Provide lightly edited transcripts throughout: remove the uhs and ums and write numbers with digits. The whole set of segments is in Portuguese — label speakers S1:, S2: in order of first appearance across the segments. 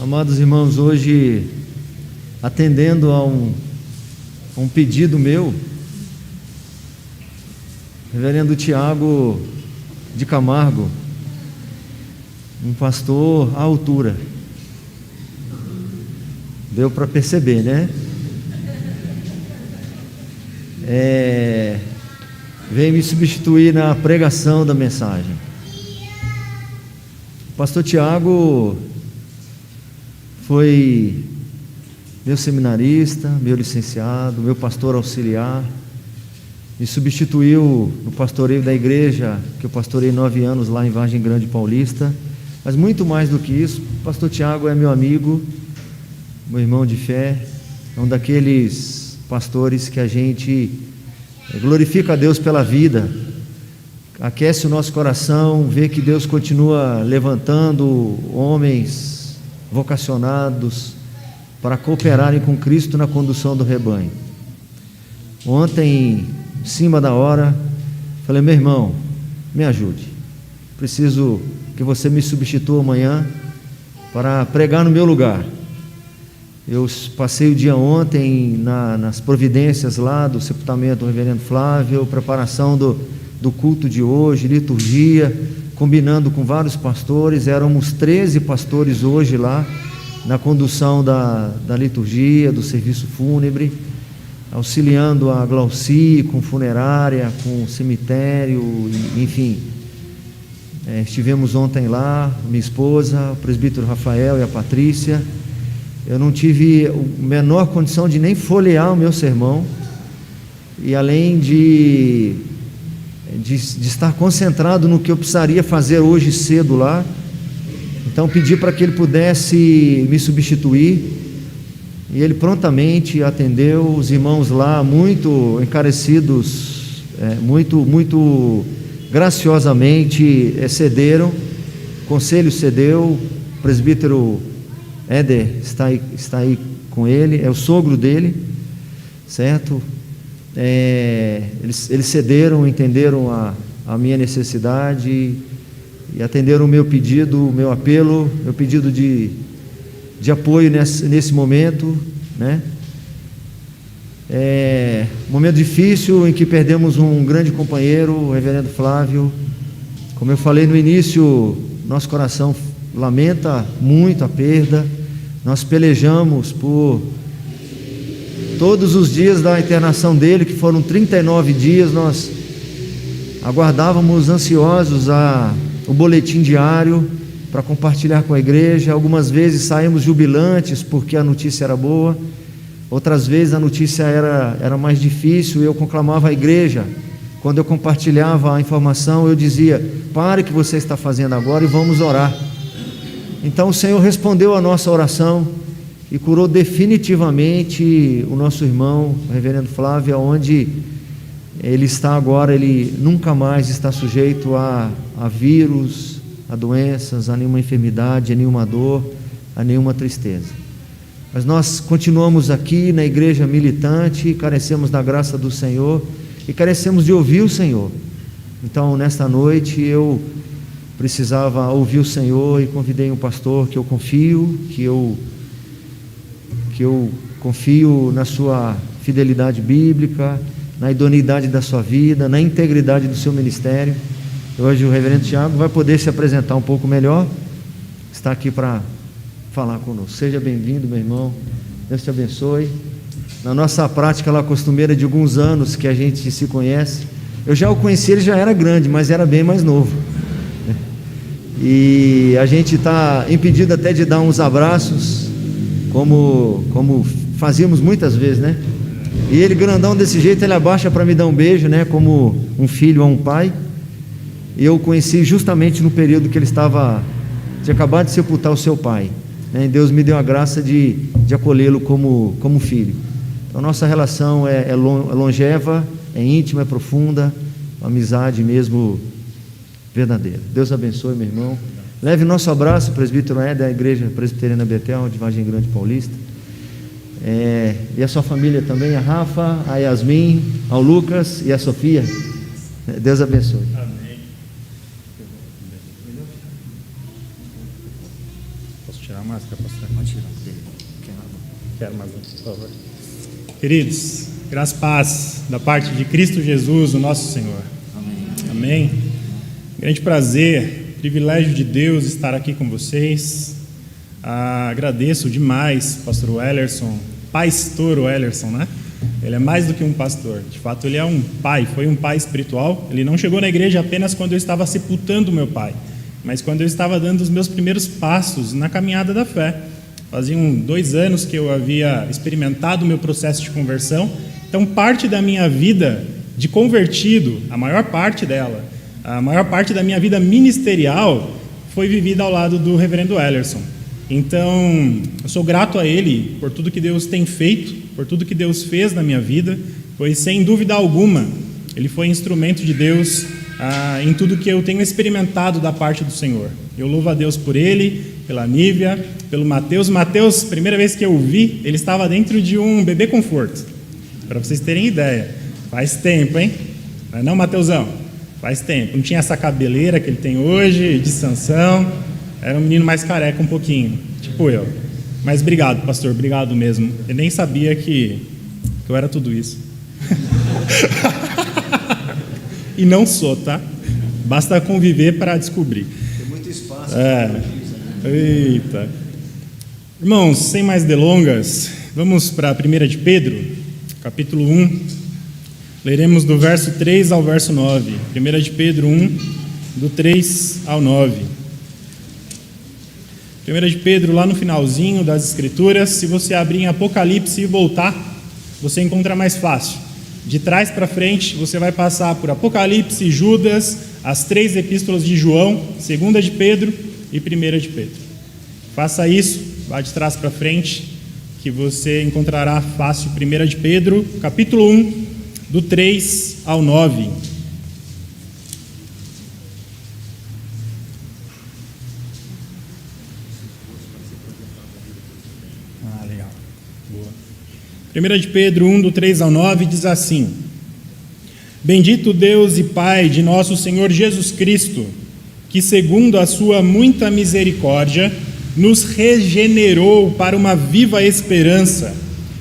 S1: Amados irmãos, hoje, atendendo a um pedido meu, Reverendo Tiago de Camargo, um pastor à altura, deu para perceber, né? Veio me substituir na pregação da mensagem. O pastor Tiago foi meu seminarista, meu licenciado, meu pastor auxiliar, me substituiu no pastoreio da igreja, que eu pastorei 9 anos lá em Vargem Grande Paulista. Mas muito mais do que isso, o pastor Tiago é meu amigo, meu irmão de fé, é um daqueles pastores que a gente glorifica a Deus pela vida, aquece o nosso coração, vê que Deus continua levantando homens vocacionados para cooperarem com Cristo na condução do rebanho. Ontem, em cima da hora, falei: meu irmão, me ajude, preciso que você me substitua amanhã para pregar no meu lugar. Eu passei o dia ontem nas providências lá do sepultamento do reverendo Flávio, preparação do culto de hoje, liturgia, combinando com vários pastores. Éramos 13 pastores hoje lá, na condução da liturgia, do serviço fúnebre, auxiliando a Glauci com funerária, com cemitério, enfim. Estivemos ontem lá, minha esposa, o presbítero Rafael e a Patrícia. Eu não tive a menor condição de nem folhear o meu sermão, e além de estar concentrado no que eu precisaria fazer hoje cedo lá, então pedi para que ele pudesse me substituir, e ele prontamente atendeu. Os irmãos lá, muito encarecidos, muito graciosamente cederam, o conselho cedeu. O presbítero Éder está aí com ele, é o sogro dele, certo? Eles cederam, entenderam a minha necessidade e atenderam o meu pedido, o meu apelo, meu pedido de apoio nesse momento, né? Momento difícil em que perdemos um grande companheiro, o reverendo Flávio. Como eu falei no início, nosso coração lamenta muito a perda. Nós pelejamos por todos os dias da internação dele, que foram 39 dias, nós aguardávamos ansiosos o boletim diário para compartilhar com a igreja. Algumas vezes saímos jubilantes porque a notícia era boa, outras vezes a notícia era mais difícil, e eu conclamava a igreja. Quando eu compartilhava a informação, eu dizia: pare o que você está fazendo agora e vamos orar. Então o Senhor respondeu a nossa oração e curou definitivamente o nosso irmão, o reverendo Flávio. Onde ele está agora, ele nunca mais está sujeito a vírus, a doenças, a nenhuma enfermidade, a nenhuma dor, a nenhuma tristeza. Mas nós continuamos aqui na igreja militante, carecemos da graça do Senhor e carecemos de ouvir o Senhor. Então, nesta noite, eu precisava ouvir o Senhor e convidei um pastor que eu confio, que eu confio na sua fidelidade bíblica, na idoneidade da sua vida, na integridade do seu ministério. Hoje o reverendo Tiago vai poder se apresentar um pouco melhor, está aqui para falar conosco. Seja bem-vindo, meu irmão, Deus te abençoe. Na nossa prática lá costumeira de alguns anos que a gente se conhece, eu já o conheci, ele já era grande, mas era bem mais novo, e a gente está impedido até de dar uns abraços, como fazíamos muitas vezes, né? E ele, grandão desse jeito, ele abaixa para me dar um beijo, né? Como um filho a um pai. E eu o conheci justamente no período que ele tinha acabado de sepultar o seu pai, né? E Deus me deu a graça de acolhê-lo como filho. Então nossa relação é longeva, é íntima, é profunda, uma amizade mesmo verdadeira. Deus abençoe, meu irmão. Leve nosso abraço, presbítero Éder, da igreja presbiteriana Betel de Vargem Grande Paulista, e a sua família também, a Rafa, a Yasmin, ao Lucas e a Sofia. Deus abençoe. Amém.
S2: Posso tirar uma máscara, pastor. Pode tirar dele. Quero mais um, por favor. Queridos, graça e paz da parte de Cristo Jesus, o nosso Senhor. Amém. Amém. Grande prazer, privilégio de Deus estar aqui com vocês. Agradeço demais, pastor Wellerson, pastor Wellerson, né? Ele é mais do que um pastor, de fato ele é um pai, foi um pai espiritual. Ele não chegou na igreja apenas quando eu estava sepultando meu pai, mas quando eu estava dando os meus primeiros passos na caminhada da fé. Faziam 2 anos que eu havia experimentado o meu processo de conversão, então parte da minha vida de convertido, a maior parte dela, a maior parte da minha vida ministerial foi vivida ao lado do reverendo Wellerson. Então, eu sou grato a ele por tudo que Deus tem feito, por tudo que Deus fez na minha vida, pois sem dúvida alguma, ele foi instrumento de Deus em tudo que eu tenho experimentado da parte do Senhor. Eu louvo a Deus por ele, pela Nívia, pelo Mateus. Mateus, primeira vez que eu o vi, ele estava dentro de um bebê conforto, para vocês terem ideia. Faz tempo, hein? Não é não, Mateusão? Faz tempo. Não tinha essa cabeleira que ele tem hoje, de Sansão. Era um menino mais careca um pouquinho, tipo eu. Mas obrigado, pastor, obrigado mesmo. Eu nem sabia que eu era tudo isso. E não sou, tá? Basta conviver para descobrir.
S1: Tem muito espaço.
S2: Eita. Irmãos, sem mais delongas, vamos para a 1 de Pedro, capítulo 1. Leremos do verso 3 ao verso 9. 1 de Pedro 1, do 3 ao 9. 1 de Pedro, lá no finalzinho das Escrituras, se você abrir em Apocalipse e voltar, você encontra mais fácil. De trás para frente, você vai passar por Apocalipse, Judas, as 3 epístolas de João, 2 de Pedro e 1 de Pedro. Faça isso, vá de trás para frente, que você encontrará fácil 1 de Pedro, capítulo 1, do 3 ao 9. Legal. Boa. 1 de Pedro 1, do 3 ao 9, diz assim: Bendito Deus e Pai de nosso Senhor Jesus Cristo, que segundo a sua muita misericórdia, nos regenerou para uma viva esperança,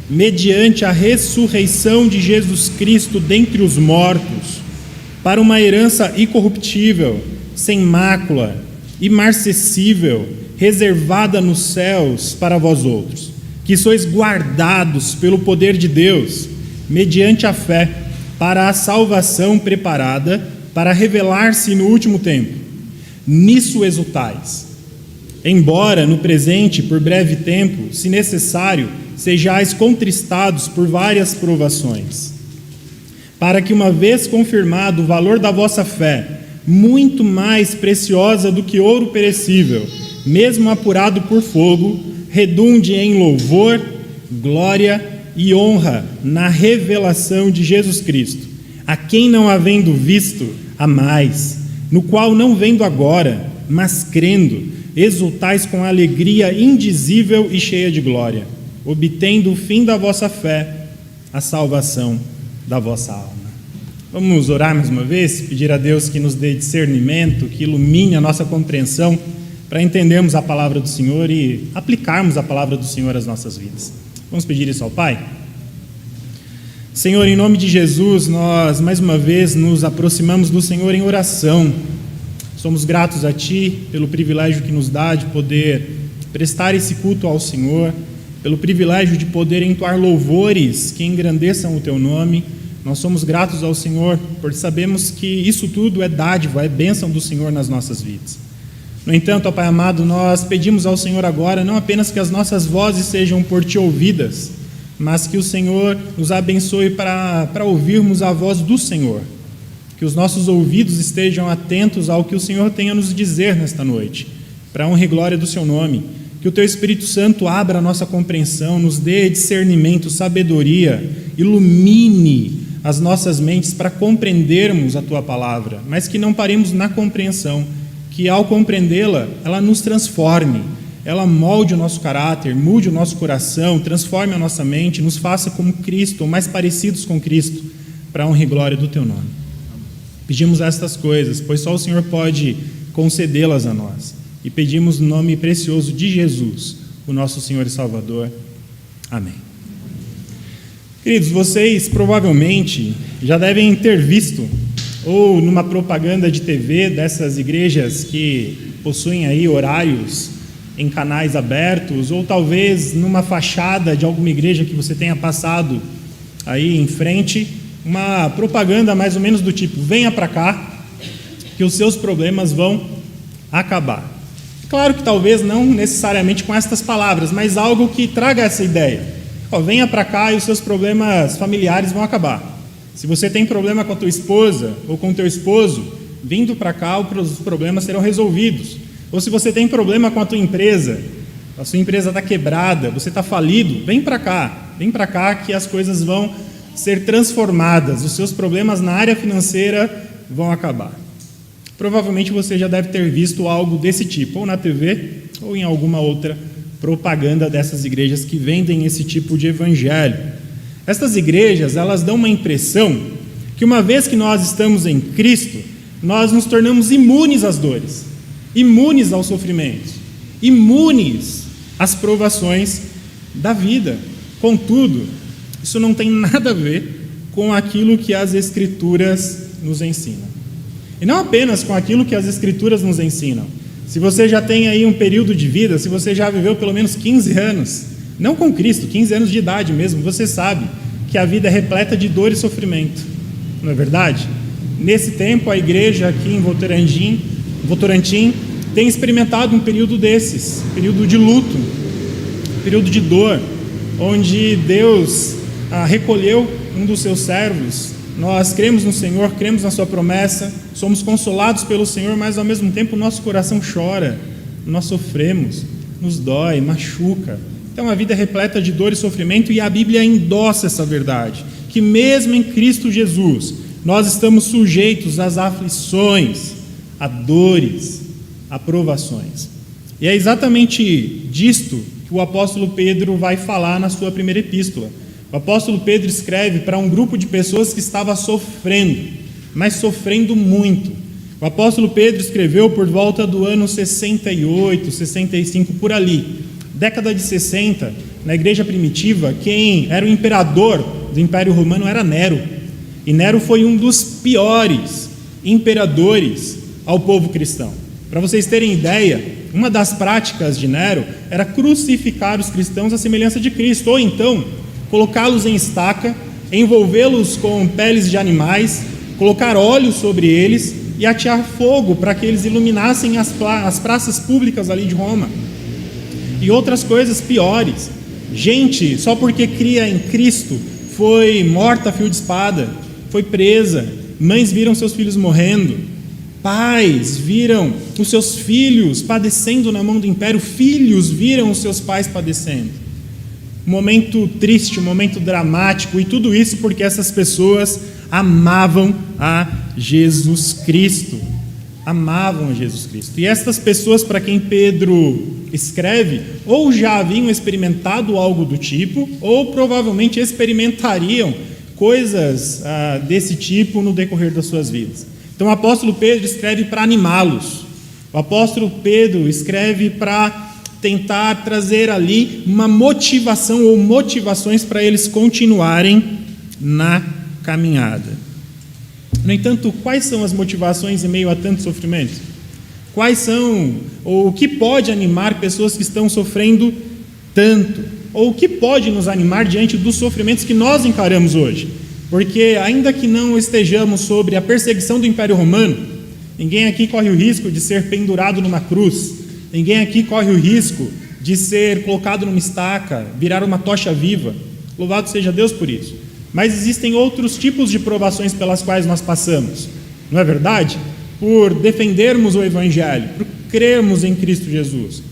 S2: mediante a ressurreição de Jesus Cristo dentre os mortos, para uma herança incorruptível, sem mácula, imarcessível, reservada nos céus para vós outros, que sois guardados pelo poder de Deus, mediante a fé, para a salvação preparada para revelar-se no último tempo. Nisso exultais, embora no presente, por breve tempo, se necessário, sejais contristados por várias provações, para que, uma vez confirmado o valor da vossa fé, muito mais preciosa do que ouro perecível, mesmo apurado por fogo, redunde em louvor, glória e honra na revelação de Jesus Cristo, a quem não havendo visto, há mais, no qual não vendo agora, mas crendo, exultais com alegria indizível e cheia de glória, obtendo o fim da vossa fé, a salvação da vossa alma. Vamos orar mais uma vez, pedir a Deus que nos dê discernimento, que ilumine a nossa compreensão, para entendermos a palavra do Senhor e aplicarmos a palavra do Senhor às nossas vidas. Vamos pedir isso ao Pai? Senhor, em nome de Jesus, nós mais uma vez nos aproximamos do Senhor em oração. Somos gratos a Ti pelo privilégio que nos dá de poder prestar esse culto ao Senhor, pelo privilégio de poder entoar louvores que engrandeçam o Teu nome. Nós somos gratos ao Senhor, porque sabemos que isso tudo é dádiva, é bênção do Senhor nas nossas vidas. No entanto, ó Pai amado, nós pedimos ao Senhor agora, não apenas que as nossas vozes sejam por Ti ouvidas, mas que o Senhor nos abençoe para ouvirmos a voz do Senhor, que os nossos ouvidos estejam atentos ao que o Senhor tem a nos dizer nesta noite, para a honra e glória do Seu nome, que o Teu Espírito Santo abra a nossa compreensão, nos dê discernimento, sabedoria, ilumine as nossas mentes para compreendermos a Tua palavra, mas que não paremos na compreensão, que ao compreendê-la, ela nos transforme, ela molde o nosso caráter, mude o nosso coração, transforme a nossa mente, nos faça como Cristo, ou mais parecidos com Cristo, para a honra e glória do Teu nome. Pedimos estas coisas, pois só o Senhor pode concedê-las a nós, e pedimos no nome precioso de Jesus, o nosso Senhor e Salvador. Amém. Queridos, vocês provavelmente já devem ter visto, ou numa propaganda de TV dessas igrejas que possuem aí horários em canais abertos, ou talvez numa fachada de alguma igreja que você tenha passado aí em frente, uma propaganda mais ou menos do tipo: venha para cá que os seus problemas vão acabar. Claro que talvez não necessariamente com estas palavras, mas algo que traga essa ideia: venha para cá e os seus problemas familiares vão acabar. Se você tem problema com a tua esposa ou com o teu esposo, vindo para cá os problemas serão resolvidos. Ou se você tem problema com a tua empresa, a sua empresa está quebrada, você está falido, vem para cá que as coisas vão ser transformadas, os seus problemas na área financeira vão acabar. Provavelmente você já deve ter visto algo desse tipo, ou na TV, ou em alguma outra propaganda dessas igrejas que vendem esse tipo de evangelho. Estas igrejas, elas dão uma impressão que uma vez que nós estamos em Cristo, nós nos tornamos imunes às dores, imunes aos sofrimentos, imunes às provações da vida. Contudo, isso não tem nada a ver com aquilo que as Escrituras nos ensinam. E não apenas com aquilo que as Escrituras nos ensinam. Se você já tem aí um período de vida, se você já viveu pelo menos 15 anos, não com Cristo, 15 anos de idade mesmo, você sabe que a vida é repleta de dor e sofrimento. Não é verdade? Nesse tempo, a igreja aqui em Votorantim tem experimentado um período desses, período de luto, período de dor, onde Deus recolheu um dos seus servos. Nós cremos no Senhor, cremos na sua promessa, somos consolados pelo Senhor, mas ao mesmo tempo o nosso coração chora, nós sofremos, nos dói, machuca. Então a vida é repleta de dor e sofrimento, e a Bíblia endossa essa verdade, que mesmo em Cristo Jesus, nós estamos sujeitos às aflições, a dores, a provações. E é exatamente disto que o apóstolo Pedro vai falar na sua primeira epístola. O apóstolo Pedro escreve para um grupo de pessoas que estava sofrendo, mas sofrendo muito. O apóstolo Pedro escreveu por volta do ano 68, 65, por ali. Década de 60, na igreja primitiva, quem era o imperador do Império Romano era Nero. E Nero foi um dos piores imperadores ao povo cristão. Para vocês terem ideia, uma das práticas de Nero era crucificar os cristãos à semelhança de Cristo, ou então colocá-los em estaca, envolvê-los com peles de animais, colocar óleo sobre eles e atear fogo para que eles iluminassem as praças públicas ali de Roma. E outras coisas piores. Gente, só porque cria em Cristo, foi morta a fio de espada, foi presa, mães viram seus filhos morrendo, pais viram os seus filhos padecendo na mão do império, filhos viram os seus pais padecendo. Um momento triste, um momento dramático, e tudo isso porque essas pessoas amavam a Jesus Cristo. Amavam a Jesus Cristo. E estas pessoas para quem Pedro escreve, ou já haviam experimentado algo do tipo, ou provavelmente experimentariam coisas desse tipo no decorrer das suas vidas. Então o apóstolo Pedro escreve para animá-los. O apóstolo Pedro escreve para tentar trazer ali uma motivação ou motivações para eles continuarem na caminhada. No entanto, quais são as motivações em meio a tanto sofrimento? Quais são, ou o que pode animar pessoas que estão sofrendo tanto? Ou o que pode nos animar diante dos sofrimentos que nós encaramos hoje? Porque ainda que não estejamos sobre a perseguição do Império Romano, ninguém aqui corre o risco de ser pendurado numa cruz, ninguém aqui corre o risco de ser colocado numa estaca, virar uma tocha viva. Louvado seja Deus por isso. Mas existem outros tipos de provações pelas quais nós passamos, não é verdade? Por defendermos o Evangelho, por crermos em Cristo Jesus.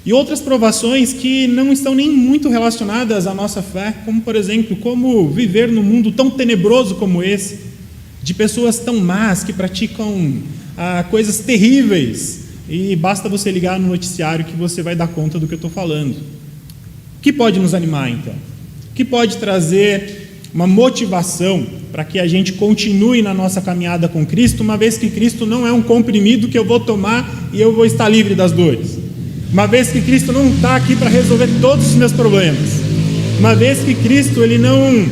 S2: E outras provações que não estão nem muito relacionadas à nossa fé, como por exemplo, como viver num mundo tão tenebroso como esse, de pessoas tão más que praticam coisas terríveis, e basta você ligar no noticiário que você vai dar conta do que eu estou falando. O que pode nos animar então? O que pode trazer uma motivação para que a gente continue na nossa caminhada com Cristo, uma vez que Cristo não é um comprimido que eu vou tomar e eu vou estar livre das dores? uma vez que Cristo não está aqui para resolver todos os meus problemas, uma vez que Cristo ele não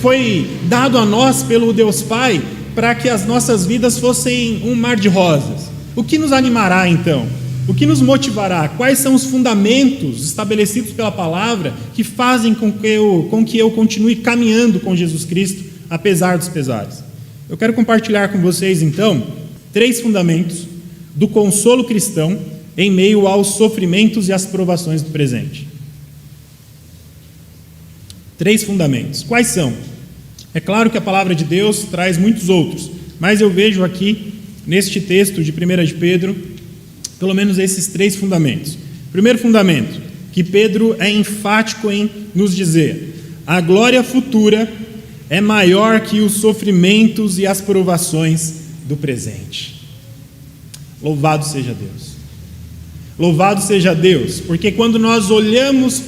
S2: foi dado a nós pelo Deus Pai para que as nossas vidas fossem um mar de rosas. O que nos animará então? O que nos motivará? Quais são os fundamentos estabelecidos pela palavra que fazem com que eu continue caminhando com Jesus Cristo, apesar dos pesares? Eu quero compartilhar com vocês então 3 fundamentos do consolo cristão em meio aos sofrimentos e às provações do presente. 3 fundamentos. Quais são? É claro que a palavra de Deus traz muitos outros, mas eu vejo aqui, neste texto de 1 de Pedro, pelo menos esses 3 fundamentos. Primeiro fundamento, que Pedro é enfático em nos dizer: a glória futura é maior que os sofrimentos e as provações do presente. Louvado seja Deus. Louvado seja Deus, porque quando nós olhamos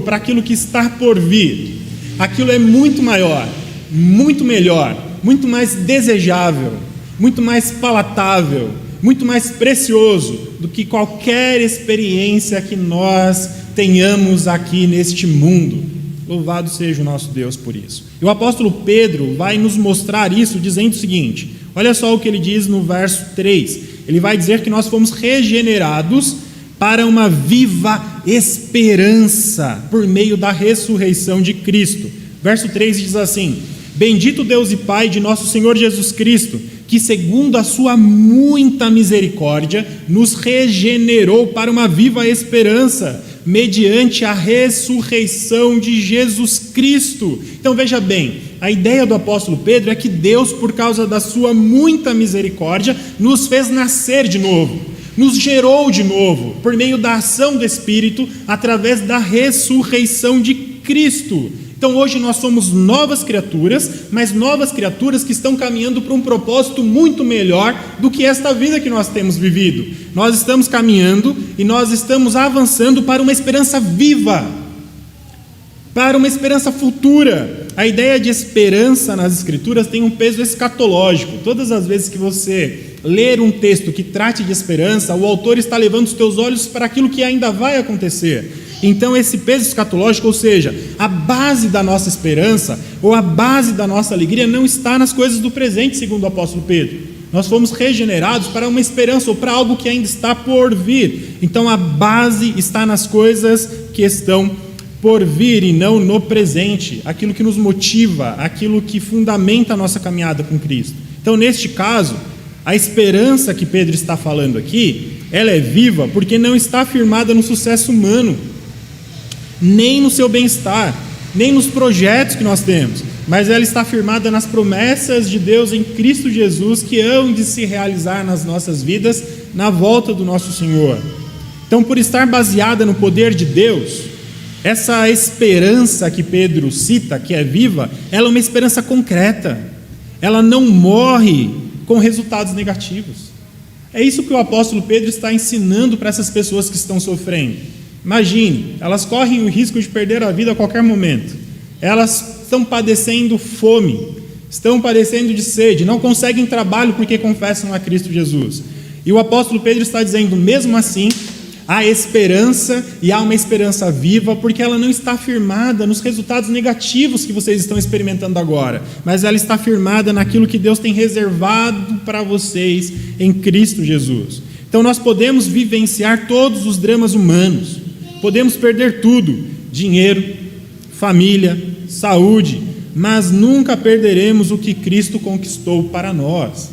S2: para aquilo que está por vir, aquilo é muito maior, muito melhor, muito mais desejável, muito mais palatável, muito mais precioso do que qualquer experiência que nós tenhamos aqui neste mundo. Louvado seja o nosso Deus por isso. E o apóstolo Pedro vai nos mostrar isso dizendo o seguinte: olha só o que ele diz no verso 3. Ele vai dizer que nós fomos regenerados para uma viva esperança por meio da ressurreição de Cristo. Verso 3 diz assim: bendito Deus e Pai de nosso Senhor Jesus Cristo, que segundo a sua muita misericórdia nos regenerou para uma viva esperança mediante a ressurreição de Jesus Cristo. Então veja bem, a ideia do apóstolo Pedro é que Deus, por causa da sua muita misericórdia, nos fez nascer de novo, nos gerou de novo, por meio da ação do Espírito, através da ressurreição de Cristo. Então hoje nós somos novas criaturas, mas novas criaturas que estão caminhando para um propósito muito melhor do que esta vida que nós temos vivido. Nós estamos caminhando e nós estamos avançando para uma esperança viva, para uma esperança futura. A ideia de esperança nas Escrituras tem um peso escatológico. Todas as vezes que você ler um texto que trate de esperança, o autor está levando os teus olhos para aquilo que ainda vai acontecer. Então esse peso escatológico, ou seja, a base da nossa esperança ou a base da nossa alegria não está nas coisas do presente, segundo o apóstolo Pedro. Nós fomos regenerados para uma esperança ou para algo que ainda está por vir. Então a base está nas coisas que estão por vir e não no presente, aquilo que nos motiva, aquilo que fundamenta a nossa caminhada com Cristo. Então neste caso, a esperança que Pedro está falando aqui, ela é viva porque não está firmada no sucesso humano, nem no seu bem-estar, nem nos projetos que nós temos, mas ela está firmada nas promessas de Deus em Cristo Jesus, que hão de se realizar nas nossas vidas na volta do nosso Senhor. Então, por estar baseada no poder de Deus, essa esperança que Pedro cita, que é viva, ela é uma esperança concreta, ela não morre com resultados negativos. É isso que o apóstolo Pedro está ensinando para essas pessoas que estão sofrendo. Imagine, elas correm o risco de perder a vida a qualquer momento. Elas estão padecendo fome, estão padecendo de sede, não conseguem trabalho porque confessam a Cristo Jesus. E o apóstolo Pedro está dizendo, mesmo assim, há esperança e há uma esperança viva, porque ela não está firmada nos resultados negativos que vocês estão experimentando agora, mas ela está firmada naquilo que Deus tem reservado para vocês em Cristo Jesus. Então nós podemos vivenciar todos os dramas humanos, podemos perder tudo, dinheiro, família, saúde, mas nunca perderemos o que Cristo conquistou para nós.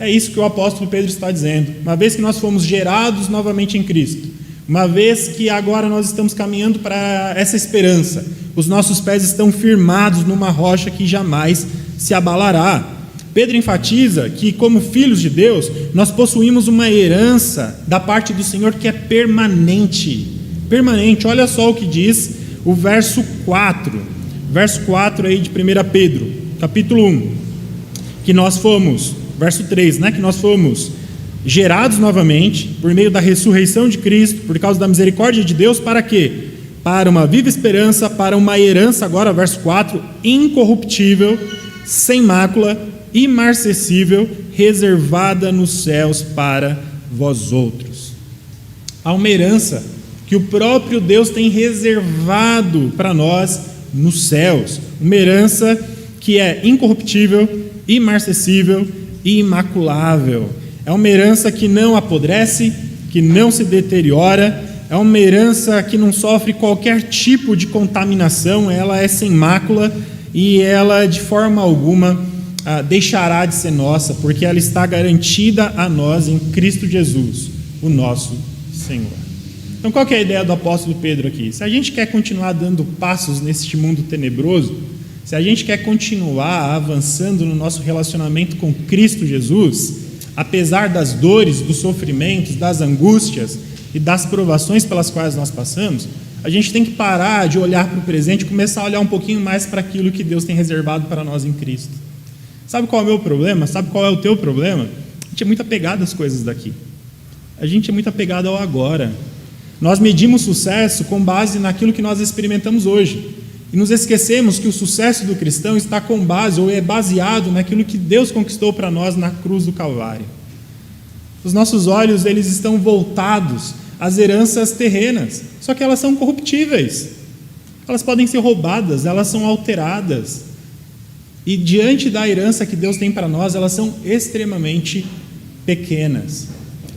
S2: É isso que o apóstolo Pedro está dizendo. Uma vez que nós fomos gerados novamente em Cristo, uma vez que agora nós estamos caminhando para essa esperança, os nossos pés estão firmados numa rocha que jamais se abalará. Pedro enfatiza que, como filhos de Deus, nós possuímos uma herança da parte do Senhor que é permanente. Permanente. Olha só o que diz o verso 4. Verso 4 aí de 1 Pedro, capítulo 1. Que nós fomos, verso 3, que nós fomos gerados novamente por meio da ressurreição de Cristo, por causa da misericórdia de Deus, para quê? Para uma viva esperança, para uma herança, agora verso 4, incorruptível, sem mácula, imarcessível, reservada nos céus para vós outros. Há uma herança que o próprio Deus tem reservado para nós nos céus. Uma herança que é incorruptível, imarcessível e imaculável. É uma herança que não apodrece, que não se deteriora. É uma herança que não sofre qualquer tipo de contaminação. Ela é sem mácula e ela de forma alguma deixará de ser nossa, porque ela está garantida a nós em Cristo Jesus, o nosso Senhor. Então qual que é a ideia do apóstolo Pedro aqui? Se a gente quer continuar dando passos neste mundo tenebroso, se a gente quer continuar avançando no nosso relacionamento com Cristo Jesus, apesar das dores, dos sofrimentos, das angústias e das provações pelas quais nós passamos, a gente tem que parar de olhar para o presente e começar a olhar um pouquinho mais para aquilo que Deus tem reservado para nós em Cristo. Sabe qual é o meu problema? Sabe qual é o teu problema? A gente é muito apegado às coisas daqui. A gente é muito apegado ao agora. Nós medimos sucesso com base naquilo que nós experimentamos hoje. E nos esquecemos que o sucesso do cristão está com base, ou é baseado naquilo que Deus conquistou para nós na cruz do Calvário. Os nossos olhos, eles estão voltados às heranças terrenas, só que elas são corruptíveis. Elas podem ser roubadas, elas são alteradas. E diante da herança que Deus tem para nós, elas são extremamente pequenas.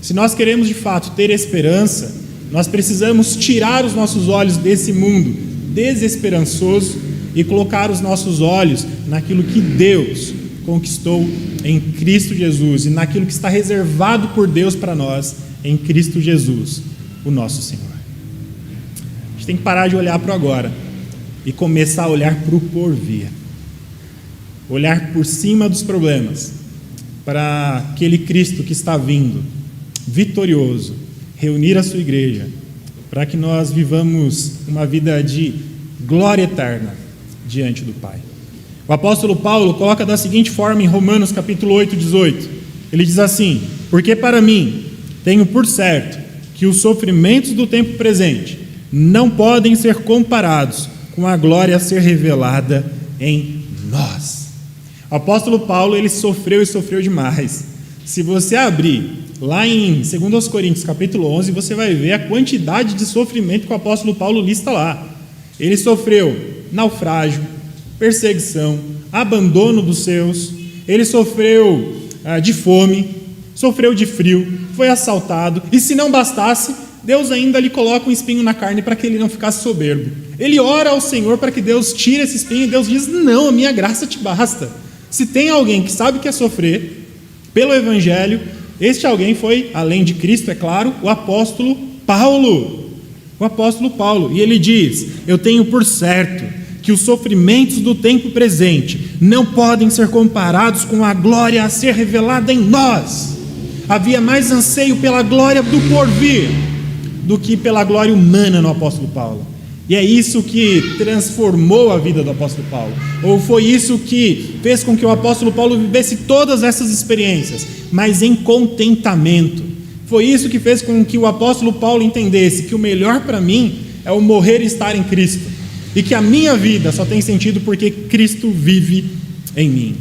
S2: Se nós queremos de fato ter esperança, nós precisamos tirar os nossos olhos desse mundo desesperançoso e colocar os nossos olhos naquilo que Deus conquistou em Cristo Jesus e naquilo que está reservado por Deus para nós em Cristo Jesus, o nosso Senhor. A gente tem que parar de olhar para o agora e começar a olhar para o porvir. Olhar por cima dos problemas para aquele Cristo que está vindo, vitorioso, reunir a sua igreja, para que nós vivamos uma vida de glória eterna diante do Pai. O apóstolo Paulo coloca da seguinte forma em Romanos capítulo 8, 18. Ele diz assim: porque para mim tenho por certo que os sofrimentos do tempo presente não podem ser comparados com a glória a ser revelada em nós. O apóstolo Paulo, ele sofreu e sofreu demais. Se você abrir lá em 2 Coríntios capítulo 11, você vai ver a quantidade de sofrimento que o apóstolo Paulo lista lá. Ele sofreu naufrágio, perseguição, abandono dos seus, ele sofreu de fome, sofreu de frio, foi assaltado, e se não bastasse, Deus ainda lhe coloca um espinho na carne para que ele não ficasse soberbo. Ele ora ao Senhor para que Deus tire esse espinho, e Deus diz: não, a minha graça te basta. Se tem alguém que sabe o que é sofrer pelo Evangelho, este alguém foi, além de Cristo, é claro, o apóstolo Paulo. O apóstolo Paulo. E ele diz: eu tenho por certo que os sofrimentos do tempo presente não podem ser comparados com a glória a ser revelada em nós. Havia mais anseio pela glória do porvir do que pela glória humana no apóstolo Paulo. E é isso que transformou a vida do apóstolo Paulo. Ou foi isso que fez com que o apóstolo Paulo vivesse todas essas experiências, mas em contentamento. Foi isso que fez com que o apóstolo Paulo entendesse que o melhor para mim é o morrer e estar em Cristo. E que a minha vida só tem sentido porque Cristo vive em mim.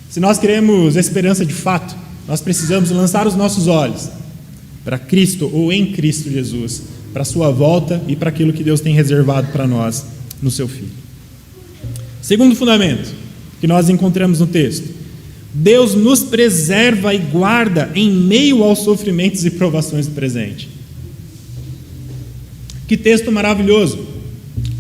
S2: Se nós queremos esperança de fato, nós precisamos lançar os nossos olhos para Cristo ou em Cristo Jesus, para a sua volta e para aquilo que Deus tem reservado para nós no seu Filho. Segundo fundamento que nós encontramos no texto: Deus nos preserva e guarda em meio aos sofrimentos e provações do presente. Que texto maravilhoso!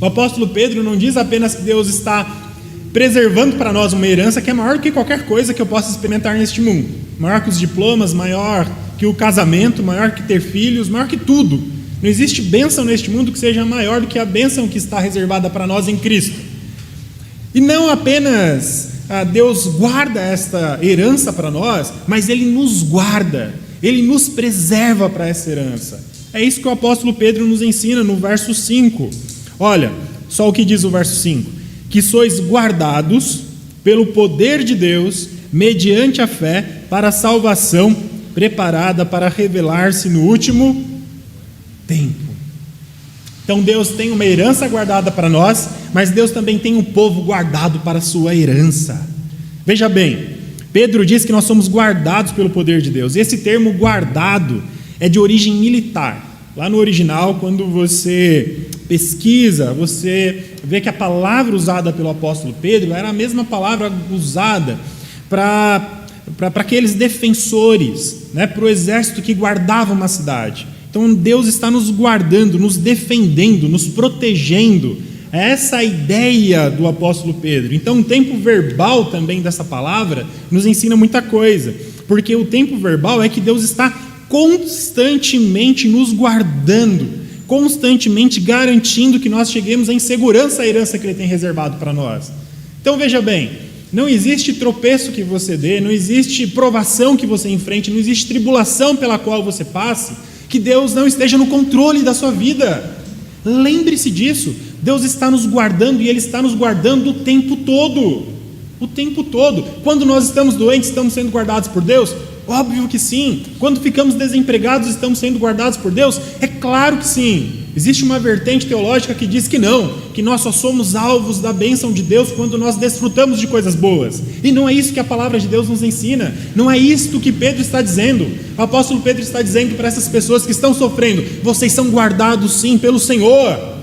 S2: O apóstolo Pedro não diz apenas que Deus está preservando para nós uma herança que é maior do que qualquer coisa que eu possa experimentar neste mundo, maior que os diplomas, maior que o casamento, maior que ter filhos, maior que tudo. Não existe bênção neste mundo que seja maior do que a bênção que está reservada para nós em Cristo. E não apenas Deus guarda esta herança para nós, mas Ele nos guarda, Ele nos preserva para essa herança. É isso que o apóstolo Pedro nos ensina no verso 5. Olha, só o que diz o verso 5: que sois guardados pelo poder de Deus, mediante a fé, para a salvação preparada para revelar-se no último tempo. Então Deus tem uma herança guardada para nós, mas Deus também tem um povo guardado para a sua herança. Veja bem, Pedro diz que nós somos guardados pelo poder de Deus. Esse termo guardado é de origem militar. Lá no original, quando você pesquisa, você vê que a palavra usada pelo apóstolo Pedro era a mesma palavra usada para aqueles defensores, né, para o exército que guardava uma cidade. Então Deus está nos guardando, nos defendendo, nos protegendo. É essa a ideia do apóstolo Pedro. Então o tempo verbal também dessa palavra nos ensina muita coisa, porque o tempo verbal é que Deus está constantemente nos guardando, constantemente garantindo que nós cheguemos em segurança à herança que Ele tem reservado para nós. Então veja bem, não existe tropeço que você dê, não existe provação que você enfrente, não existe tribulação pela qual você passe, que Deus não esteja no controle da sua vida. Lembre-se disso. Deus está nos guardando, e Ele está nos guardando o tempo todo. O tempo todo. Quando nós estamos doentes, estamos sendo guardados por Deus? Óbvio que sim. Quando ficamos desempregados, estamos sendo guardados por Deus? É claro que sim. Existe uma vertente teológica que diz que não, que nós só somos alvos da bênção de Deus quando nós desfrutamos de coisas boas. E não é isso que a palavra de Deus nos ensina. Não é isto que Pedro está dizendo. O apóstolo Pedro está dizendo para essas pessoas que estão sofrendo: vocês são guardados sim pelo Senhor.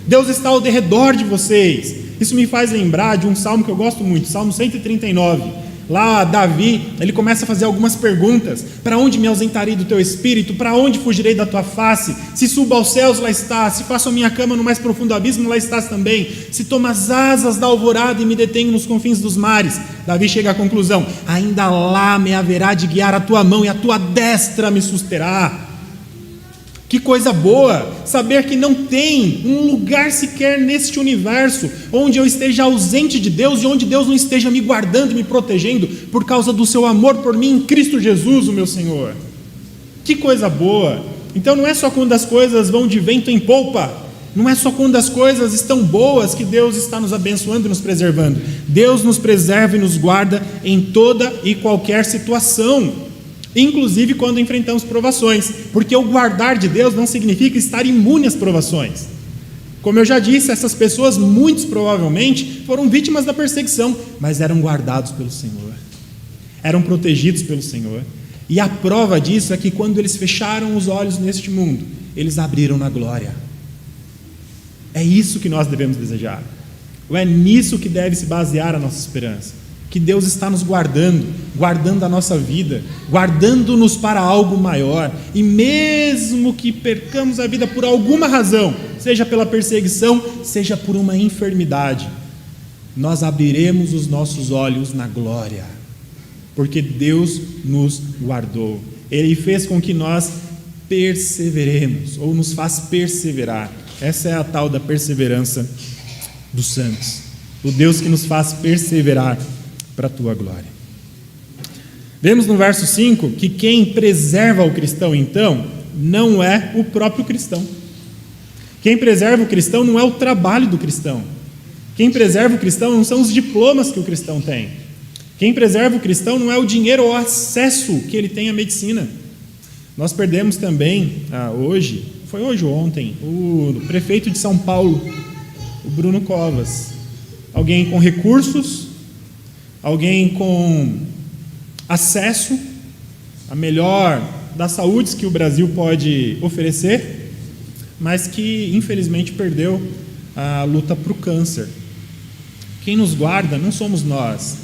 S2: Deus está ao derredor de vocês. Isso me faz lembrar de um salmo que eu gosto muito, Salmo 139. Lá Davi, ele começa a fazer algumas perguntas: para onde me ausentarei do teu espírito? Para onde fugirei da tua face? Se subo aos céus, lá estás. Se faço a minha cama no mais profundo abismo, lá estás também. Se tomo as asas da alvorada e me detenho nos confins dos mares. Davi chega à conclusão: ainda lá me haverá de guiar a tua mão, e a tua destra me susterá. Que coisa boa, saber que não tem um lugar sequer neste universo onde eu esteja ausente de Deus, e onde Deus não esteja me guardando e me protegendo por causa do seu amor por mim em Cristo Jesus, o meu Senhor. Que coisa boa. Então não é só quando as coisas vão de vento em polpa, não é só quando as coisas estão boas que Deus está nos abençoando e nos preservando. Deus nos preserva e nos guarda em toda e qualquer situação, inclusive quando enfrentamos provações, porque o guardar de Deus não significa estar imune às provações. Como eu já disse, essas pessoas, muitos provavelmente, foram vítimas da perseguição, mas eram guardados pelo Senhor, eram protegidos pelo Senhor. E a prova disso é que quando eles fecharam os olhos neste mundo, eles abriram na glória. É isso que nós devemos desejar, ou é nisso que deve se basear a nossa esperança. Que Deus está nos guardando, guardando a nossa vida, guardando-nos para algo maior, e mesmo que percamos a vida por alguma razão, seja pela perseguição, seja por uma enfermidade, nós abriremos os nossos olhos na glória, porque Deus nos guardou. Ele fez com que nós perseveremos, ou nos faz perseverar. Essa é a tal da perseverança dos santos, o Deus que nos faz perseverar para a tua glória. Vemos no verso 5 que quem preserva o cristão, então, não é o próprio cristão. Quem preserva o cristão não é o trabalho do cristão. Quem preserva o cristão não são os diplomas que o cristão tem. Quem preserva o cristão não é o dinheiro ou o acesso que ele tem à medicina. Nós perdemos também, hoje ou ontem, o prefeito de São Paulo, o Bruno Covas. Alguém com recursos, alguém com acesso a melhor das saúdes que o Brasil pode oferecer, mas que infelizmente perdeu a luta para o câncer. Quem nos guarda não somos nós,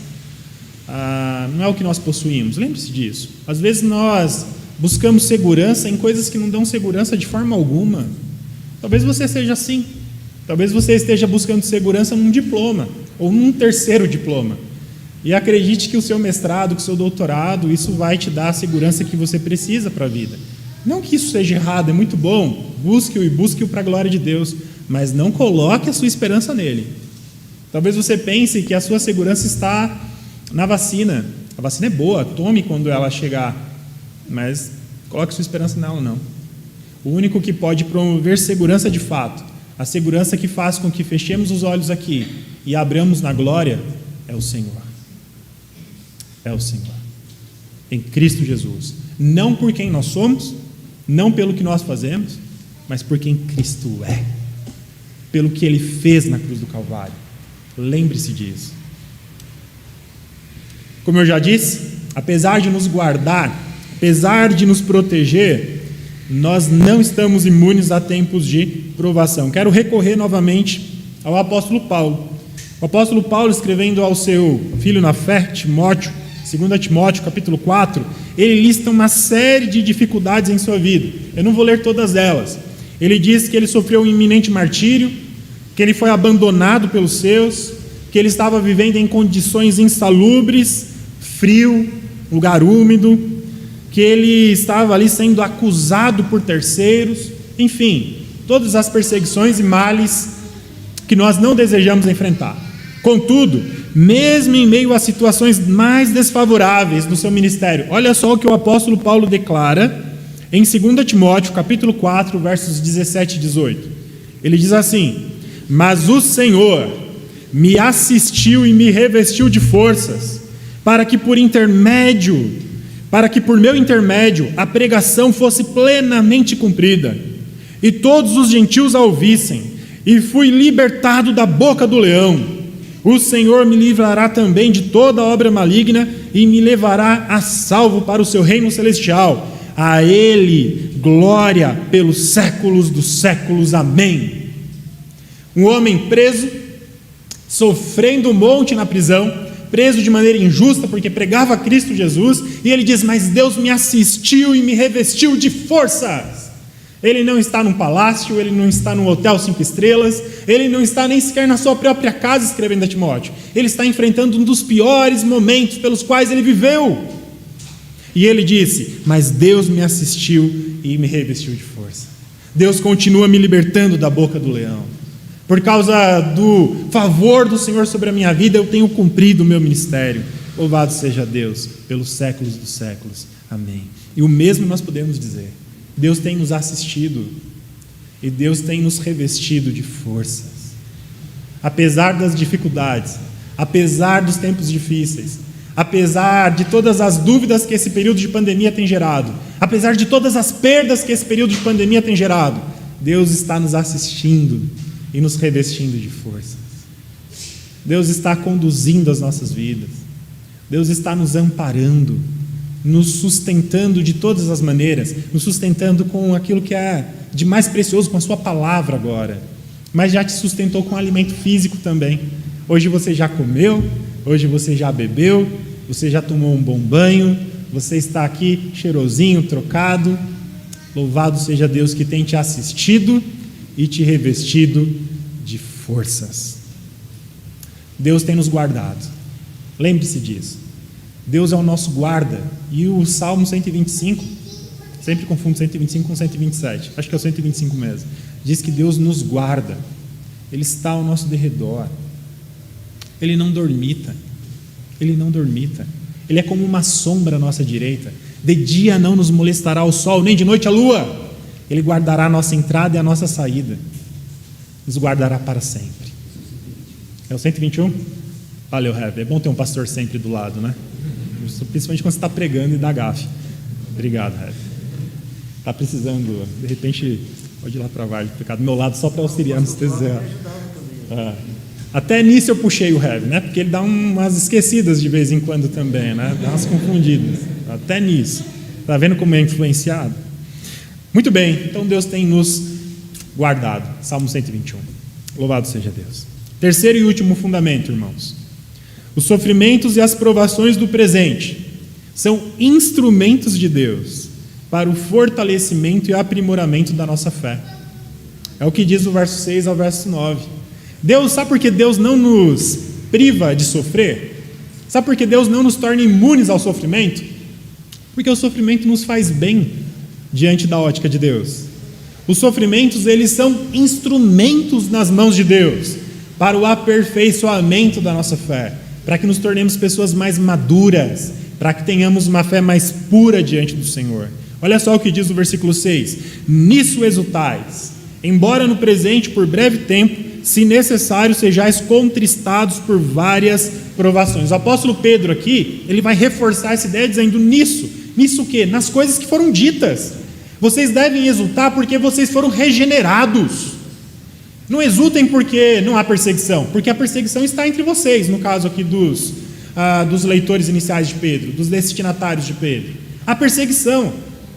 S2: não é o que nós possuímos, lembre-se disso. Às vezes nós buscamos segurança em coisas que não dão segurança de forma alguma. Talvez você seja assim, talvez você esteja buscando segurança num diploma, ou num terceiro diploma. E acredite que o seu mestrado, que o seu doutorado, isso vai te dar a segurança que você precisa para a vida. Não que isso seja errado, é muito bom, busque-o e busque-o para a glória de Deus, mas não coloque a sua esperança nele. Talvez você pense que a sua segurança está na vacina. A vacina é boa, tome quando ela chegar, mas coloque sua esperança nela não. O único que pode promover segurança de fato, a segurança que faz com que fechemos os olhos aqui e abramos na glória, é o Senhor. É o Senhor, em Cristo Jesus, não por quem nós somos, não pelo que nós fazemos, mas por quem Cristo é, pelo que Ele fez na cruz do Calvário. Lembre-se disso. Como eu já disse, apesar de nos guardar, apesar de nos proteger, nós não estamos imunes a tempos de provação. Quero recorrer novamente ao apóstolo Paulo. O apóstolo Paulo, escrevendo ao seu filho na fé, Timóteo, 2 Timóteo, capítulo 4, ele lista uma série de dificuldades em sua vida. Eu não vou ler todas elas. Ele diz que ele sofreu um iminente martírio, que ele foi abandonado pelos seus, que ele estava vivendo em condições insalubres, frio, lugar úmido, que ele estava ali sendo acusado por terceiros, enfim, todas as perseguições e males que nós não desejamos enfrentar. Contudo, mesmo em meio a situações mais desfavoráveis no seu ministério, olha só o que o apóstolo Paulo declara em 2 Timóteo, capítulo 4, versos 17 e 18. Ele diz assim: mas o Senhor me assistiu e me revestiu de forças, para que por meu intermédio a pregação fosse plenamente cumprida, e todos os gentios a ouvissem, e fui libertado da boca do leão. O Senhor me livrará também de toda obra maligna e me levará a salvo para o seu reino celestial. A Ele glória pelos séculos dos séculos. Amém. Um homem preso, sofrendo um monte na prisão, preso de maneira injusta porque pregava Cristo Jesus, e ele diz: mas Deus me assistiu e me revestiu de forças. Ele não está num palácio, ele não está num hotel 5 estrelas, ele não está nem sequer na sua própria casa escrevendo a Timóteo. Ele está enfrentando um dos piores momentos pelos quais ele viveu. E ele disse: mas Deus me assistiu e me revestiu de força. Deus continua me libertando da boca do leão. Por causa do favor do Senhor sobre a minha vida, eu tenho cumprido o meu ministério. Louvado seja Deus pelos séculos dos séculos. Amém. E o mesmo nós podemos dizer. Deus tem nos assistido e Deus tem nos revestido de forças. Apesar das dificuldades, apesar dos tempos difíceis, apesar de todas as dúvidas que esse período de pandemia tem gerado, apesar de todas as perdas que esse período de pandemia tem gerado, Deus está nos assistindo e nos revestindo de forças. Deus está conduzindo as nossas vidas. Deus está nos amparando, nos sustentando de todas as maneiras, nos sustentando com aquilo que é de mais precioso, com a sua palavra agora, mas já te sustentou com alimento físico também. Hoje você já comeu, hoje você já bebeu, você já tomou um bom banho, você está aqui cheirosinho, trocado. Louvado seja Deus que tem te assistido e te revestido de forças. Deus tem nos guardado, lembre-se disso. Deus é o nosso guarda. E o Salmo 125, sempre confundo 125 com 127, acho que é o 125 mesmo, diz que Deus nos guarda, Ele está ao nosso derredor, Ele não dormita, Ele é como uma sombra à nossa direita. De dia não nos molestará o sol, nem de noite a lua. Ele guardará a nossa entrada e a nossa saída, nos guardará para sempre. É o 121? Valeu, Rev. É bom ter um pastor sempre do lado, né? Principalmente quando você está pregando e dá gafe. Obrigado, Rev. Está precisando, de repente, pode ir lá para baixo, ficar do meu lado só para auxiliar no anestesiar. Até nisso eu puxei o Rev, né? Porque ele dá umas esquecidas de vez em quando também, né? Dá umas confundidas. Até nisso. Está vendo como é influenciado? Muito bem, então Deus tem nos guardado. Salmo 121. Louvado seja Deus. Terceiro e último fundamento, irmãos. Os sofrimentos e as provações do presente são instrumentos de Deus para o fortalecimento e aprimoramento da nossa fé. É o que diz o verso 6 ao verso 9. Deus, sabe por que Deus não nos priva de sofrer? Sabe por que Deus não nos torna imunes ao sofrimento? Porque o sofrimento nos faz bem diante da ótica de Deus. Os sofrimentos, eles são instrumentos nas mãos de Deus para o aperfeiçoamento da nossa fé, para que nos tornemos pessoas mais maduras, para que tenhamos uma fé mais pura diante do Senhor. Olha só o que diz o versículo 6: nisso exultais, embora no presente por breve tempo, se necessário, sejais contristados por várias provações. O apóstolo Pedro aqui, ele vai reforçar essa ideia dizendo nisso o quê? Nas coisas que foram ditas. Vocês devem exultar porque vocês foram regenerados. Não exultem porque não há perseguição, porque a perseguição está entre vocês, no caso aqui dos leitores iniciais de Pedro, dos destinatários de Pedro. Há perseguição,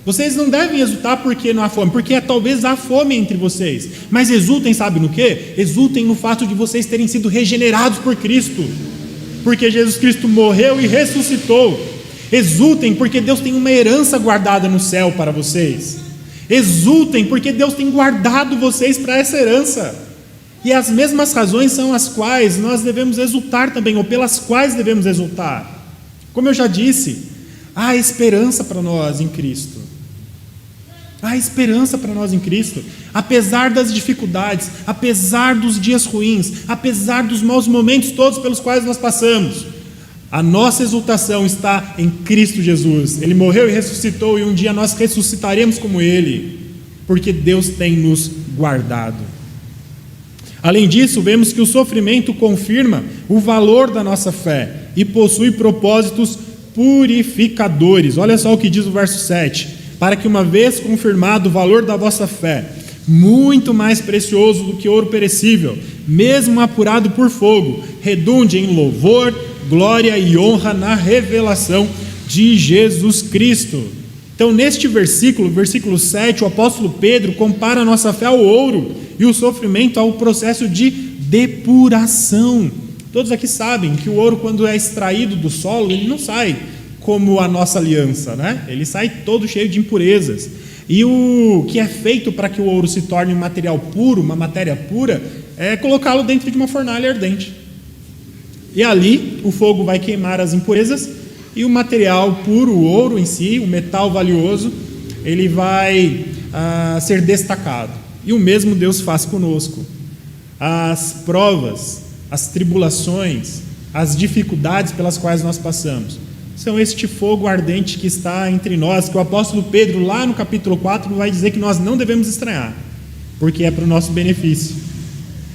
S2: Vocês não devem exultar porque não há fome, porque talvez há fome entre vocês. Mas exultem, sabe no quê? Exultem no fato de vocês terem sido regenerados por Cristo. Porque Jesus Cristo morreu e ressuscitou. Exultem porque Deus tem uma herança guardada no céu para vocês. Exultem porque Deus tem guardado vocês para essa herança. E as mesmas razões são as quais nós devemos exultar também, ou pelas quais devemos exultar. Como eu já disse, há esperança para nós em Cristo. Há esperança para nós em Cristo. Apesar das dificuldades, apesar dos dias ruins, apesar dos maus momentos todos pelos quais nós passamos, a nossa exultação está em Cristo Jesus. Ele morreu e ressuscitou, e um dia nós ressuscitaremos como Ele, porque Deus tem nos guardado. Além disso, vemos que o sofrimento confirma o valor da nossa fé e possui propósitos purificadores. Olha só o que diz o verso 7. Para que, uma vez confirmado o valor da vossa fé, muito mais precioso do que ouro perecível, mesmo apurado por fogo, redunde em louvor, glória e honra na revelação de Jesus Cristo. Então, neste versículo, versículo 7, o apóstolo Pedro compara a nossa fé ao ouro e o sofrimento ao processo de depuração. Todos aqui sabem que o ouro, quando é extraído do solo, ele não sai como a nossa aliança, né? Ele sai todo cheio de impurezas. E o que é feito para que o ouro se torne um material puro, uma matéria pura, é colocá-lo dentro de uma fornalha ardente. E ali o fogo vai queimar as impurezas e o material puro, o ouro em si, o metal valioso, ele vai ser destacado. E o mesmo Deus faz conosco. As provas, as tribulações, as dificuldades pelas quais nós passamos, são este fogo ardente que está entre nós, que o apóstolo Pedro, lá no capítulo 4, vai dizer que nós não devemos estranhar, porque é para o nosso benefício.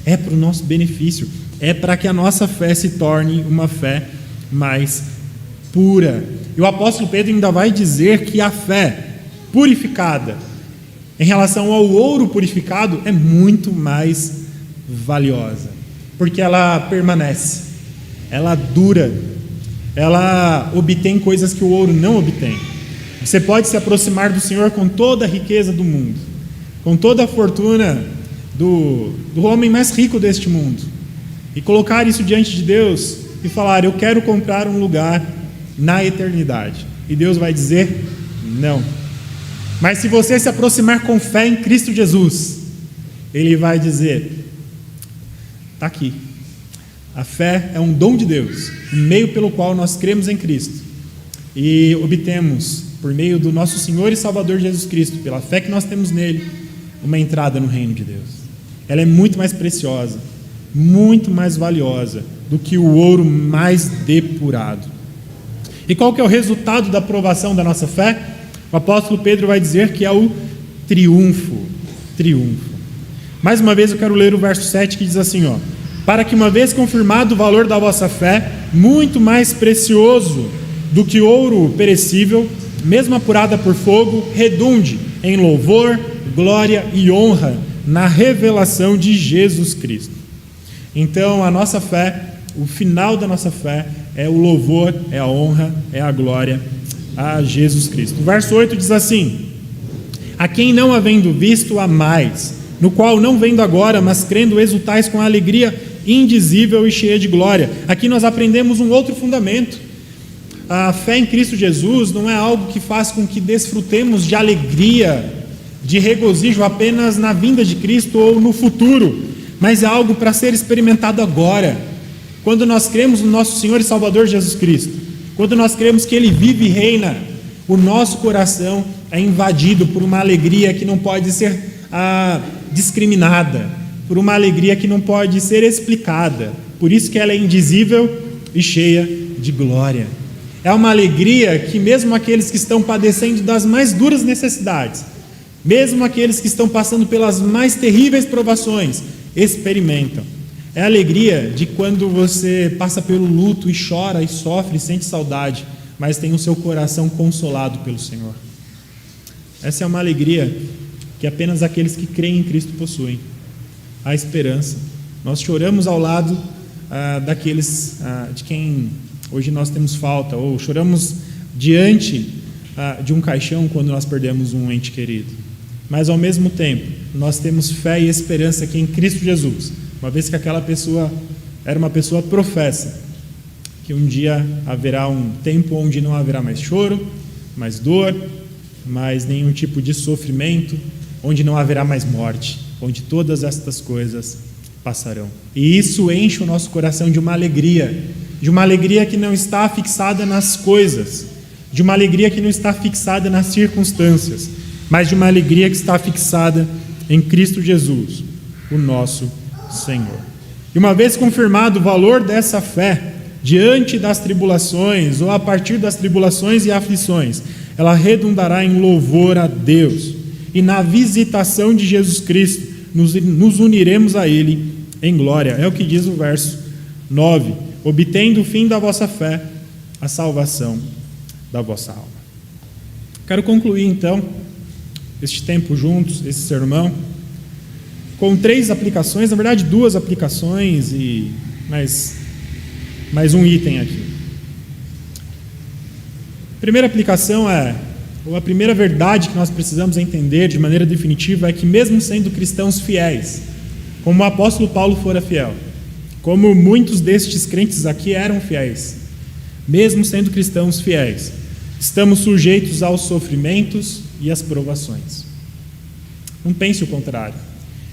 S2: É para o nosso benefício. É para que a nossa fé se torne uma fé mais pura. E o apóstolo Pedro ainda vai dizer que a fé purificada, em relação ao ouro purificado, é muito mais valiosa, porque ela permanece, ela dura, ela obtém coisas que o ouro não obtém. Você pode se aproximar do Senhor com toda a riqueza do mundo, com toda a fortuna do homem mais rico deste mundo, e colocar isso diante de Deus e falar: eu quero comprar um lugar na eternidade. E Deus vai dizer: não. Mas se você se aproximar com fé em Cristo Jesus, Ele vai dizer: está aqui. A fé é um dom de Deus, um meio pelo qual nós cremos em Cristo e obtemos, por meio do nosso Senhor e Salvador Jesus Cristo, pela fé que nós temos nele, uma entrada no reino de Deus. Ela é muito mais preciosa, muito mais valiosa do que o ouro mais depurado. E qual que é o resultado da aprovação da nossa fé? O apóstolo Pedro vai dizer que é o triunfo. Mais uma vez eu quero ler o verso 7, que diz assim, para que, uma vez confirmado o valor da vossa fé, muito mais precioso do que ouro perecível, mesmo apurada por fogo, redunde em louvor, glória e honra na revelação de Jesus Cristo. Então, a nossa fé, o final da nossa fé, é o louvor, é a honra, é a glória a Jesus Cristo. O verso 8 diz assim: a quem não havendo visto há mais, no qual não vendo agora, mas crendo exultais com a alegria indizível e cheia de glória. Aqui nós aprendemos um outro fundamento. A fé em Cristo Jesus não é algo que faz com que desfrutemos de alegria, de regozijo apenas na vinda de Cristo ou no futuro, mas é algo para ser experimentado agora. Quando nós cremos no nosso Senhor e Salvador Jesus Cristo, quando nós cremos que Ele vive e reina, o nosso coração é invadido por uma alegria que não pode ser discriminada, por uma alegria que não pode ser explicada. Por isso que ela é indizível e cheia de glória. É uma alegria que mesmo aqueles que estão padecendo das mais duras necessidades, mesmo aqueles que estão passando pelas mais terríveis provações, experimentam. É a alegria de quando você passa pelo luto e chora e sofre e sente saudade, mas tem o seu coração consolado pelo Senhor. Essa é uma alegria que apenas aqueles que creem em Cristo possuem. A esperança. Nós choramos ao lado daqueles de quem hoje nós temos falta, ou choramos diante de um caixão quando nós perdemos um ente querido. Mas, ao mesmo tempo, nós temos fé e esperança que em Cristo Jesus, uma vez que aquela pessoa era uma pessoa professa, que um dia haverá um tempo onde não haverá mais choro, mais dor, mais nenhum tipo de sofrimento, onde não haverá mais morte, onde todas estas coisas passarão. E isso enche o nosso coração de uma alegria que não está fixada nas coisas, de uma alegria que não está fixada nas circunstâncias, mas de uma alegria que está fixada em Cristo Jesus, o nosso Senhor. E uma vez confirmado o valor dessa fé, diante das tribulações, ou a partir das tribulações e aflições, ela redundará em louvor a Deus. E na visitação de Jesus Cristo, nos uniremos a Ele em glória. É o que diz o verso 9. Obtendo o fim da vossa fé, a salvação da vossa alma. Quero concluir, então, este tempo juntos, esse sermão, com 3 aplicações, na verdade 2 aplicações e mais um item aqui. A primeira aplicação ou a primeira verdade que nós precisamos entender de maneira definitiva é que, mesmo sendo cristãos fiéis, como o apóstolo Paulo fora fiel, como muitos destes crentes aqui eram fiéis, mesmo sendo cristãos fiéis, estamos sujeitos aos sofrimentos e às provações. Não pense o contrário.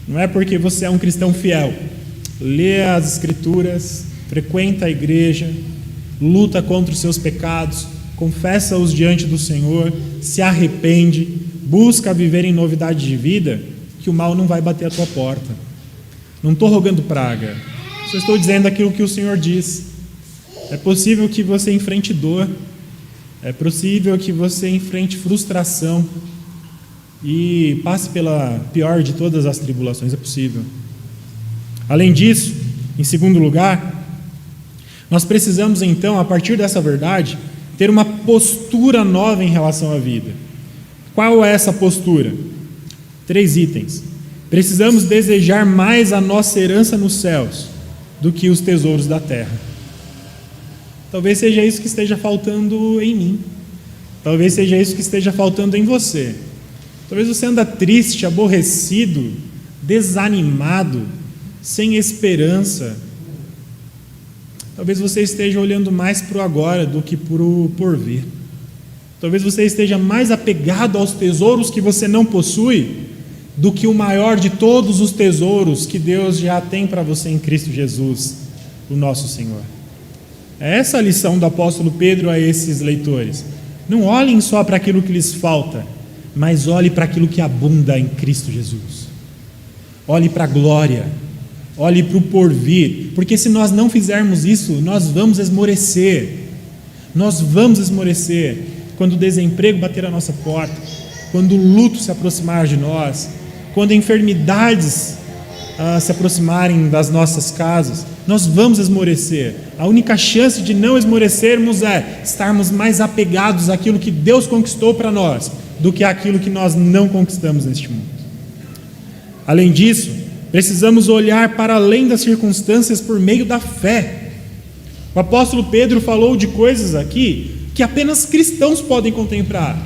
S2: Não é porque você é um cristão fiel, lê as Escrituras, frequenta a igreja, luta contra os seus pecados, confessa-os diante do Senhor, se arrepende, busca viver em novidade de vida, que o mal não vai bater à tua porta. Não estou rogando praga, só estou dizendo aquilo que o Senhor diz. É possível que você enfrente dor, é possível que você enfrente frustração e passe pela pior de todas as tribulações, é possível. Além disso, em segundo lugar, nós precisamos então, a partir dessa verdade, ter uma postura nova em relação à vida. Qual é essa postura? 3 itens. Precisamos desejar mais a nossa herança nos céus do que os tesouros da terra. Talvez seja isso que esteja faltando em mim. Talvez seja isso que esteja faltando em você. Talvez você anda triste, aborrecido, desanimado, sem esperança. Talvez você esteja olhando mais para o agora do que para o porvir. Talvez você esteja mais apegado aos tesouros que você não possui do que o maior de todos os tesouros que Deus já tem para você em Cristo Jesus, o nosso Senhor. É essa a lição do apóstolo Pedro a esses leitores. Não olhem só para aquilo que lhes falta, mas olhe para aquilo que abunda em Cristo Jesus. Olhe para a glória, olhe para o porvir, porque se nós não fizermos isso, nós vamos esmorecer. Nós vamos esmorecer quando o desemprego bater à nossa porta, quando o luto se aproximar de nós, quando enfermidades se aproximarem das nossas casas. Nós vamos esmorecer. A única chance de não esmorecermos é estarmos mais apegados àquilo que Deus conquistou para nós do que àquilo que nós não conquistamos neste mundo. Além disso, precisamos olhar para além das circunstâncias por meio da fé. O apóstolo Pedro falou de coisas aqui que apenas cristãos podem contemplar,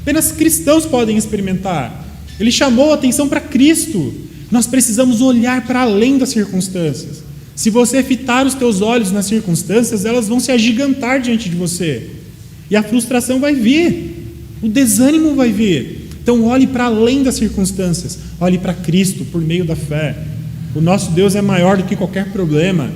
S2: apenas cristãos podem experimentar. Ele chamou a atenção para Cristo. Nós precisamos olhar para além das circunstâncias. Se você fitar os teus olhos nas circunstâncias, elas vão se agigantar diante de você, e a frustração vai vir, o desânimo vai vir. Então olhe para além das circunstâncias, olhe para Cristo por meio da fé. O nosso Deus é maior do que qualquer problema,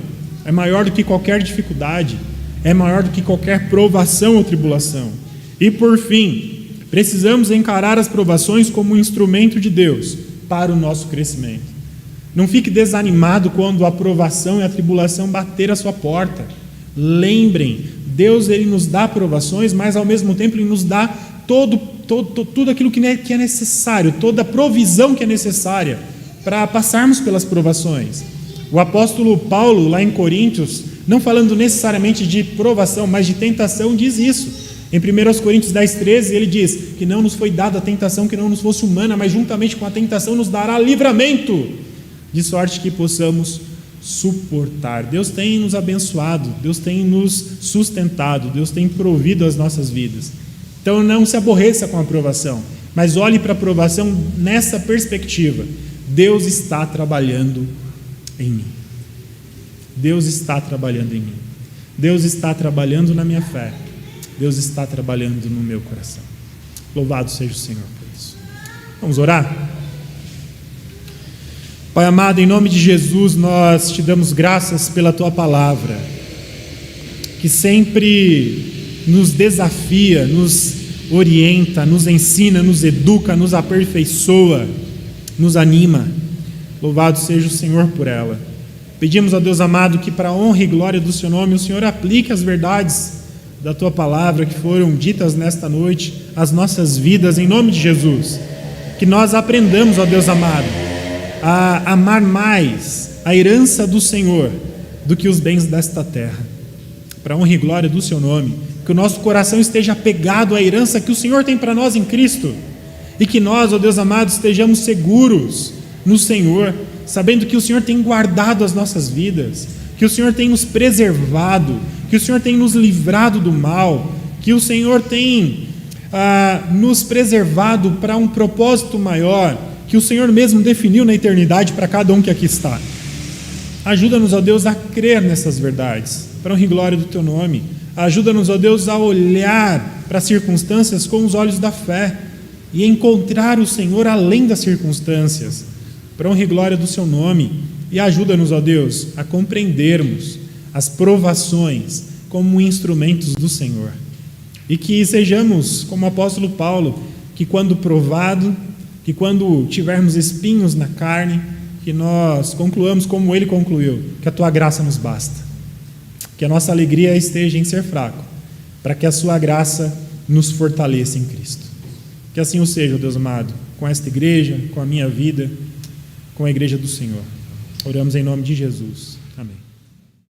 S2: é maior do que qualquer dificuldade, é maior do que qualquer provação ou tribulação. E por fim, precisamos encarar as provações como um instrumento de Deus para o nosso crescimento. Não fique desanimado quando a provação e a tribulação bater à sua porta. Lembrem, Deus ele nos dá provações, mas ao mesmo tempo Ele nos dá tudo aquilo que é necessário, toda a provisão que é necessária para passarmos pelas provações. O apóstolo Paulo, lá em Coríntios, não falando necessariamente de provação, mas de tentação, diz isso. Em 1 Coríntios 10:13, ele diz que não nos foi dada a tentação que não nos fosse humana, mas juntamente com a tentação nos dará livramento, de sorte que possamos suportar. Deus tem nos abençoado, Deus tem nos sustentado, Deus tem provido as nossas vidas. Então não se aborreça com a provação, mas olhe para a provação nessa perspectiva. Deus está trabalhando em mim. Deus está trabalhando em mim. Deus está trabalhando na minha fé. Deus está trabalhando no meu coração. Louvado seja o Senhor por isso. Vamos orar? Pai amado, em nome de Jesus, nós te damos graças pela tua palavra, que sempre nos desafia, nos orienta, nos ensina, nos educa, nos aperfeiçoa, nos anima. Louvado seja o Senhor por ela. Pedimos a Deus amado que, para a honra e glória do seu nome, o Senhor aplique as verdades da tua palavra que foram ditas nesta noite às nossas vidas, em nome de Jesus. Que nós aprendamos, ó Deus amado, a amar mais a herança do Senhor do que os bens desta terra. Para a honra e glória do seu nome, que o nosso coração esteja apegado à herança que o Senhor tem para nós em Cristo, e que nós, ó Deus amado, estejamos seguros no Senhor, sabendo que o Senhor tem guardado as nossas vidas, que o Senhor tem nos preservado, que o Senhor tem nos livrado do mal, que o Senhor tem nos preservado para um propósito maior, que o Senhor mesmo definiu na eternidade para cada um que aqui está. Ajuda-nos, ó Deus, a crer nessas verdades, para a honra e glória do teu nome. Ajuda-nos, ó Deus, a olhar para as circunstâncias com os olhos da fé e encontrar o Senhor além das circunstâncias, para a honra e glória do seu nome. E ajuda-nos, ó Deus, a compreendermos as provações como instrumentos do Senhor. E que sejamos como o apóstolo Paulo, que quando provado, que quando tivermos espinhos na carne, que nós concluamos como ele concluiu, que a tua graça nos basta. Que a nossa alegria esteja em ser fraco, para que a sua graça nos fortaleça em Cristo. Que assim o seja, Deus amado, com esta igreja, com a minha vida, com a igreja do Senhor. Oramos em nome de Jesus. Amém.